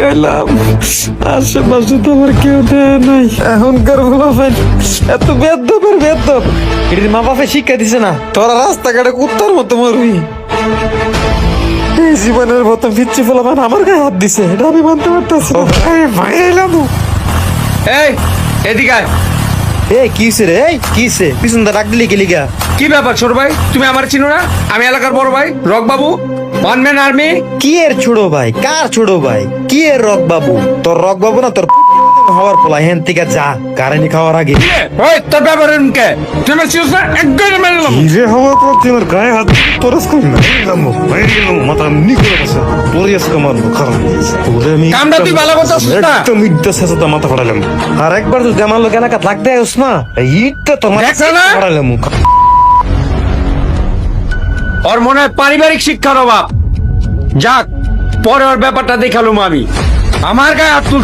শিখাইলাম, আশেপাশে তো আমার কেউ দেয় নাই। এখনকার বলাফেন এত বেদবের বেদব, এটির মা বাপে শিক্ষা দিছে না, তোরা রাস্তাঘাটে কুত্তার মতো মরবি। এই জীবনের প্রথম পিচ্ছি ফলাফান আমার গায়ে হাত দিছে, এটা আমি মানতে পারতেছি না। ভাই এলাম, এই এদিকে আয়। এই কিসে রে, এই কিসে পিছন দা ডাক দিলি গেলি গা? কি ব্যাপার ছোট ভাই, তুমি আমার চিনো না? আমি এলাকার বড় ভাই রক বাবু, ওয়ান ম্যান আর্মি। কি এর ছোট ভাই, কার ছোট ভাই? কি এর রক বাবু? তোর রক বাবু না তোর হওয়ার পোলা, হেন থেকে যা কারেন্ট খাওয়ার আগে। ওই তোর ব্যাপার কে? তুমি আমার চিনোস না? একদম মেরে নিলাম। হিরে হওয়ার পর তুই আমার গায়ে হাত তোরস কই না? মাথা নিকলে বসে পরিয়াস কমার খারাপ ওরে আমি কামটা তুই ভালো করছিস না? একদম ইদ্দা শেষে মাথা ফাটালাম। আর একবার যদি আমার লোক এলাকা লাগতে আইস না, ইটটা তো মাথা দেখছো না? ফাটালাম। ওর মনে হয় পারিবারিক শিক্ষার অভাব। যাক, পরে ওর ব্যাপারটা দেখালুম আমি। আমার গায়ে হাত তুল